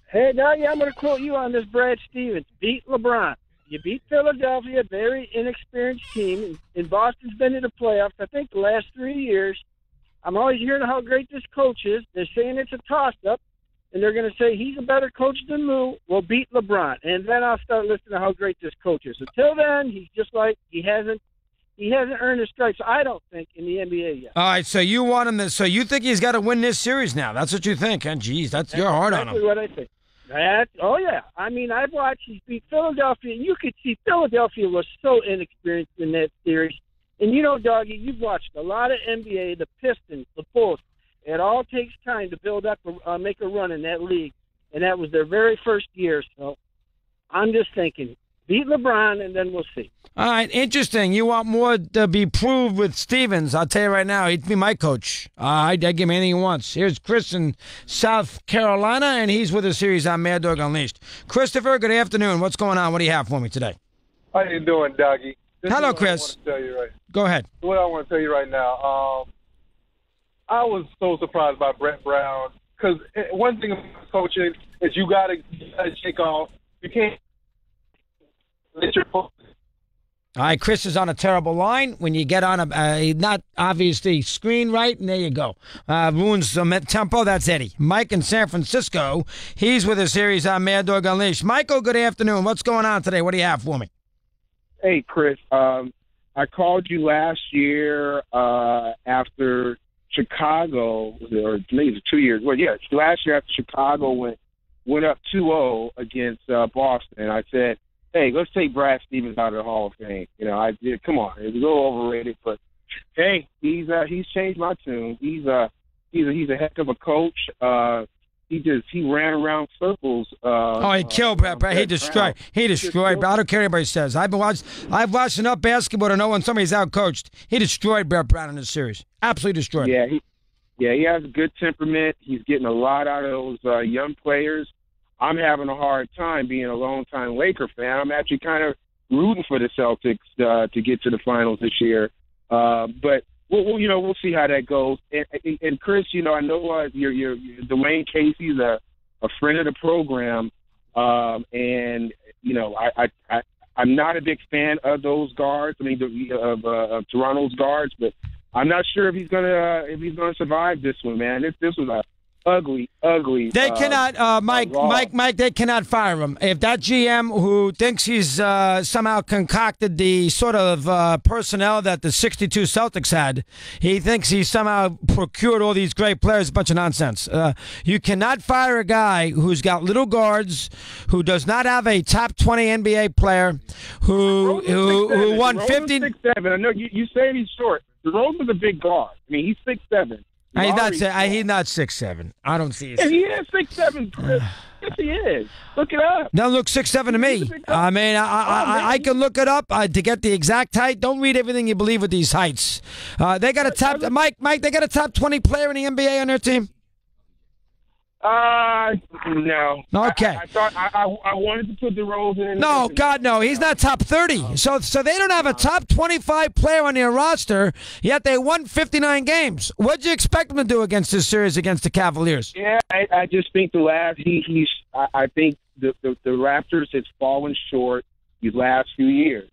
Hey, now I'm going to quote you on this, Brad Stevens. Beat LeBron. You beat Philadelphia, a very inexperienced team, and Boston's been in the playoffs, I think, the last 3 years. I'm always hearing how great this coach is. They're saying it's a toss-up, and they're going to say he's a better coach than Lou. We'll beat LeBron. And then I'll start listening to how great this coach is. Until then, he's just like he hasn't earned his stripes, I don't think, in the NBA yet. All right, so you want him to, so you think he's got to win this series now. That's what you think. And geez, you're hard on him. That's what I think. Oh, yeah. I mean, I've watched he beat Philadelphia, and you could see Philadelphia was so inexperienced in that series. And, you know, Doggy, you've watched a lot of NBA, the Pistons, the Bulls. It all takes time to build up, make a run in that league. And that was their very first year. So I'm just thinking, beat LeBron, and then we'll see. All right, interesting. You want more to be proved with Stevens. I'll tell you right now, he'd be my coach. I'd give him anything he wants. Here's Chris in South Carolina, and he's with a series on Mad Dog Unleashed. Christopher, good afternoon. What's going on? What do you have for me today? How you doing, Doggy? Hello, Chris. Go ahead. What I want to tell you right now, I was so surprised by Brett Brown because one thing about coaching is you got to shake off. You can't let your All right, Chris is on a terrible line. When you get on a not obviously screen right, and there you go. Ruins the tempo. That's Eddie. Mike in San Francisco. He's with a series on Mad Dog Unleashed. Michael, good afternoon. What's going on today? What do you have for me? Hey, Chris. I called you last year after Chicago, or maybe it was 2 years. Well, yeah, last year after Chicago went up 2-0 against Boston. I said, hey, let's take Brad Stevens out of the Hall of Fame. You know, come on, it was a little overrated, but hey, he's changed my tune. He's a heck of a coach. He ran around circles. He killed Brad. He destroyed. He destroyed. I don't care what anybody says. I've watched enough basketball to know when somebody's out coached. He destroyed Brad Brown in this series. Absolutely destroyed. Yeah, he has a good temperament. He's getting a lot out of those young players. I'm having a hard time being a longtime Laker fan. I'm actually kind of rooting for the Celtics to get to the finals this year. But we'll see how that goes. And Chris, I know you're Dwayne Casey's a friend of the program, and I'm not a big fan of those guards. I mean, of Toronto's guards, but I'm not sure if he's gonna survive this one, man. This was a ugly. They cannot, Mike. They cannot fire him. If that GM who thinks he's somehow concocted the sort of personnel that the '62 Celtics had, he thinks he somehow procured all these great players. A bunch of nonsense. You cannot fire a guy who's got little guards, who does not have a top 20 NBA player, who won 50. 6'7". I know you say he's short. DeRozan's a big guard. I mean, he's 6'7". He's not 6'7". I don't see it. Yeah, he is 6'7". Chris. Yes, he is. Look it up. Doesn't look 6'7" to me. I mean, I can look it up to get the exact height. Don't read everything you believe with these heights. They got a top Mike. They got a top 20 player in the NBA on their team. No. Okay. I thought I wanted to put DeRozan in. No, God, no. He's not top 30. So they don't have a top 25 player on their roster, yet they won 59 games. What'd you expect them to do against this series against the Cavaliers? Yeah, I just think I think the Raptors has fallen short these last few years.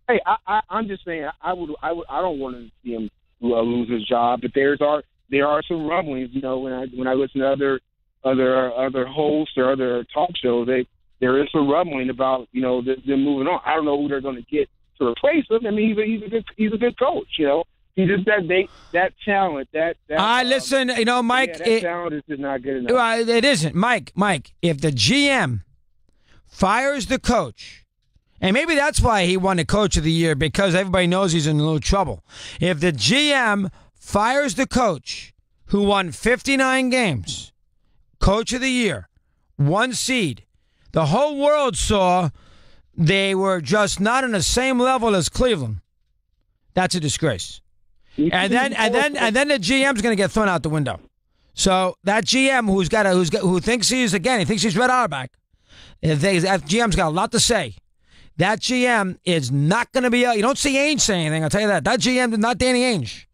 I'm just saying I don't want to see him lose his job, but there are some rumblings, when I listen to other hosts or other talk shows, there is some rumbling about, them moving on. I don't know who they're going to get to replace him. I mean, he's a good coach, He just that talent, listen, Mike. That talent is just not good enough. It isn't, Mike. If the GM fires the coach, and maybe that's why he won the Coach of the Year, because everybody knows he's in a little trouble. If the GM fires the coach who won 59 games, Coach of the Year, 1 seed. The whole world saw they were just not on the same level as Cleveland. That's a disgrace. And then the GM's going to get thrown out the window. So that GM who thinks he thinks he's Red Auerbach. That GM's got a lot to say. That GM is not going to be. You don't see Ainge say anything. I'll tell you that. That GM is not Danny Ainge.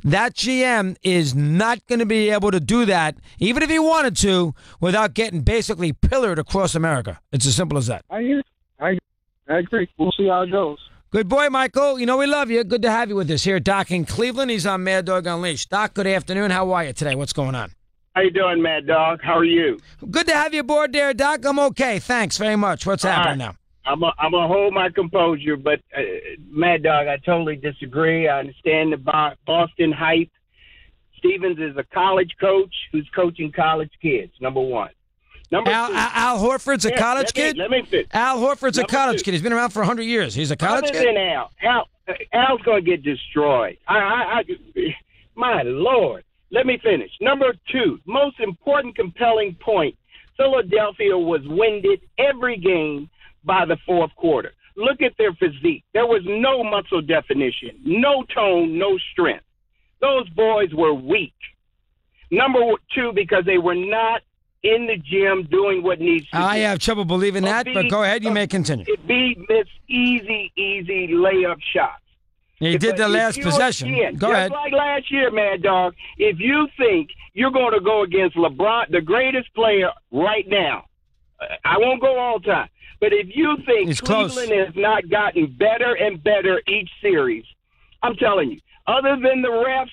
That GM is not going to be able to do that, even if he wanted to, without getting basically pillared across America. It's as simple as that. I hear. I agree. We'll see how it goes. Good boy, Michael. You know we love you. Good to have you with us here. Doc in Cleveland. He's on Mad Dog Unleashed. Doc, good afternoon. How are you today? What's going on? How you doing, Mad Dog? How are you? Good to have you aboard there, Doc. I'm okay. Thanks very much. What's happening now? I'm gonna hold my composure, but Mad Dog, I totally disagree. I understand the Boston hype. Stevens is a college coach who's coaching college kids. Number one. Number two. Al Horford's a college kid? Let me finish. Al Horford's a college kid. He's been around for 100 years. He's a college kid? Other than Al's going to get destroyed. My Lord. Let me finish. Number two, most important compelling point, Philadelphia was winded every game by the fourth quarter. Look at their physique. There was no muscle definition, no tone, no strength. Those boys were weak. Number two, because they were not in the gym doing what needs to be. I have trouble believing that, but go ahead. You may continue. It beat this easy layup shots. He did the last possession. Go ahead. Just like last year, Mad Dog, if you think you're going to go against LeBron, the greatest player right now, I won't go all time, but if you think Cleveland has not gotten better and better each series, I'm telling you, other than the refs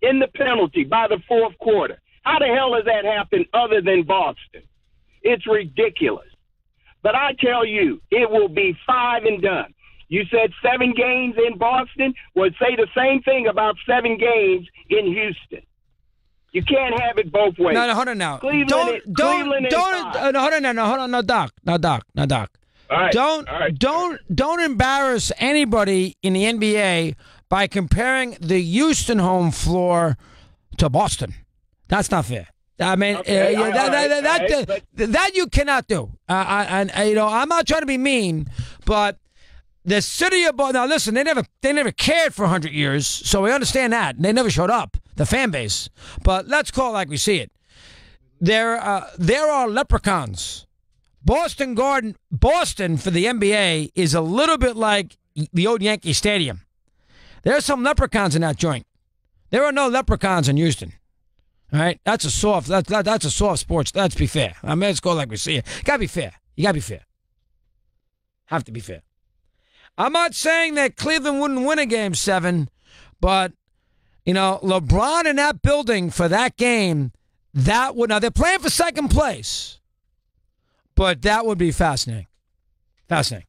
in the penalty by the fourth quarter, how the hell has that happened other than Boston? It's ridiculous. But I tell you, it will be 5 and done. You said 7 games in Boston. Well, say the same thing about 7 games in Houston. You can't have it both ways. No, hold on now. Cleveland Doc. All right. Don't embarrass anybody in the NBA by comparing the Houston home floor to Boston. That's not fair. I mean, that you cannot do. I'm not trying to be mean, but the city of Boston. Now, listen, they never cared for 100 years, so we understand that. They never showed up, the fan base. But let's call it like we see it. There are leprechauns. Boston for the NBA is a little bit like the old Yankee Stadium. There are some leprechauns in that joint. There are no leprechauns in Houston. All right, that's a soft sports. Let's be fair. I mean, let's go like we see it. Gotta be fair. You gotta be fair. Have to be fair. I'm not saying that Cleveland wouldn't win a game 7, but LeBron in that building for that game, now they're playing for second place, but that would be fascinating. Fascinating.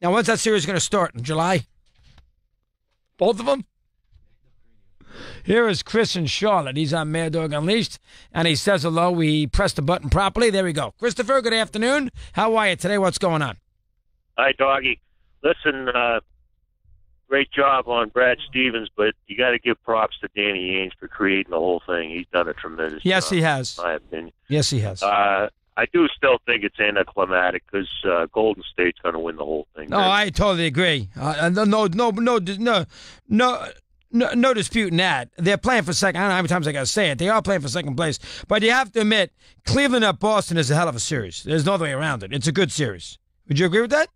Now, when's that series going to start? In July? Both of them? Here is Chris in Charlotte. He's on Mad Dog Unleashed, and he says hello. We pressed the button properly. There we go. Christopher, good afternoon. How are you today? What's going on? Hi, Doggy. Listen, great job on Brad Stevens, but you got to give props to Danny Ainge for creating the whole thing. He's done a tremendous job. He has. In my opinion. Yes, he has. I do still think it's anticlimactic because Golden State's going to win the whole thing. No, I totally agree. No dispute in that. They're playing for second. I don't know how many times I got to say it. They are playing for second place. But you have to admit, Cleveland at Boston is a hell of a series. There's no other way around it. It's a good series. Would you agree with that?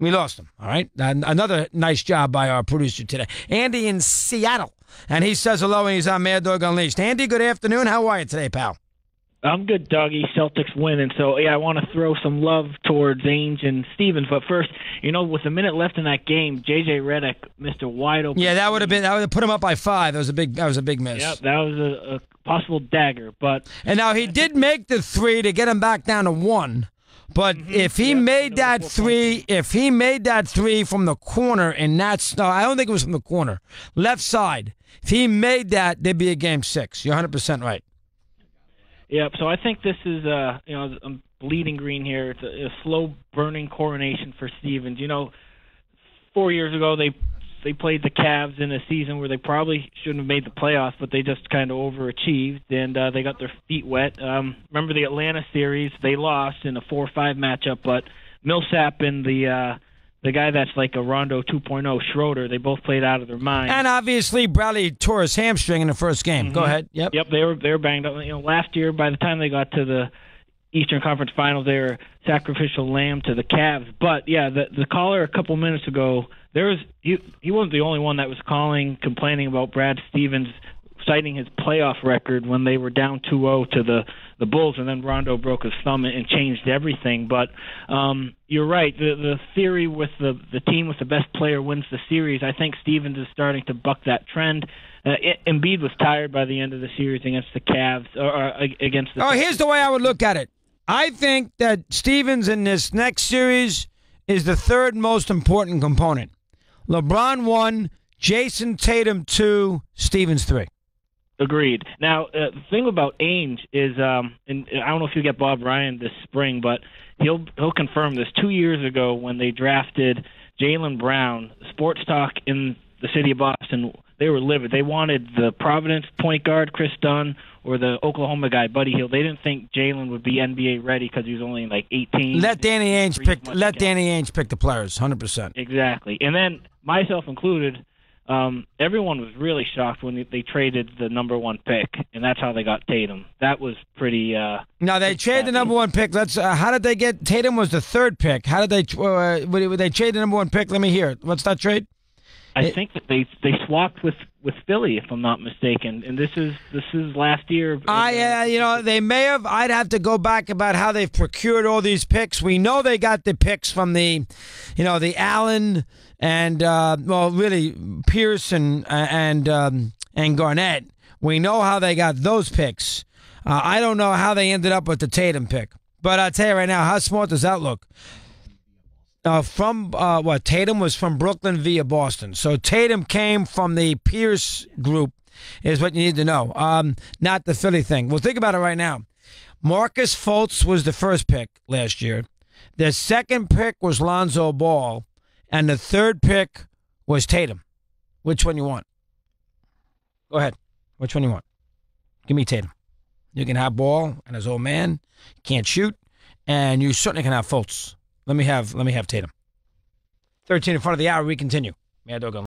We lost him, all right? Another nice job by our producer today. Andy in Seattle. And he says hello, and he's on Mad Dog Unleashed. Andy, good afternoon. How are you today, pal? I'm good, Doggy. Celtics winning. So, I want to throw some love towards Ainge and Stevens. But first, with a minute left in that game, J.J. Redick missed a wide open. Yeah, that would have put him up by 5. That was a big miss. Yep, that was a possible dagger. And now he did make the 3 to get him back down to 1. But if he made that 3, from the corner, and I don't think it was from the corner, left side. If he made that, there'd be a game 6. You're 100% right. Yep. So I think this is I'm bleeding green here. It's a slow burning coronation for Stevens. 4 years ago they played the Cavs in a season where they probably shouldn't have made the playoffs, but they just kind of overachieved, and they got their feet wet. Remember the Atlanta series? They lost in a 4-5 matchup, but Millsap and the guy that's like a Rondo 2.0, Schroeder, they both played out of their mind. And obviously Bradley tore his hamstring in the first game. Go ahead. Yep, they were banged up. Last year, by the time they got to the Eastern Conference Finals, they were sacrificial lamb to the Cavs. But, the caller a couple minutes ago he wasn't the only one that was complaining about Brad Stevens citing his playoff record when they were down 2-0 to the Bulls, and then Rondo broke his thumb and changed everything. But you're right. The theory with the team with the best player wins the series, I think Stevens is starting to buck that trend. Embiid was tired by the end of the series against the Cavs, or against the Celtics. Here's the way I would look at it. I think that Stevens in this next series is the third most important component. LeBron 1, Jason Tatum 2, Stevens 3. Agreed. Now, the thing about Ainge is, and I don't know if you get Bob Ryan this spring, but he'll confirm this. 2 years ago, when they drafted Jaylen Brown, Sports Talk in the city of Boston, they were livid. They wanted the Providence point guard, Chris Dunn, or the Oklahoma guy, Buddy Hield. They didn't think Jaylen would be NBA ready because he was only like 18. Let Danny Ainge pick the players, 100%. Exactly. And then, myself included, everyone was really shocked when they traded the number 1 pick, and that's how they got Tatum. That was pretty. Now they traded the number 1 pick. Let's. How did they get Tatum? Was the 3rd pick? How did they? Would they trade the number 1 pick? Let me hear it. What's that trade? I think that they swapped with Philly, if I'm not mistaken, and this is last year. They may have. I'd have to go back about how they've procured all these picks. We know they got the picks from the Allen and really Pierce and Garnett. We know how they got those picks. I don't know how they ended up with the Tatum pick, but I'll tell you right now, how smart does that look? Tatum was from Brooklyn via Boston. So Tatum came from the Pierce group is what you need to know, not the Philly thing. Well, think about it right now. Marcus Fultz was the 1st pick last year. The 2nd pick was Lonzo Ball, and the 3rd pick was Tatum. Which one you want? Go ahead. Which one you want? Give me Tatum. You can have Ball and his old man. Can't shoot, and you certainly can have Fultz. Let me have Tatum. 13 in front of the hour. We continue. Mad Dog.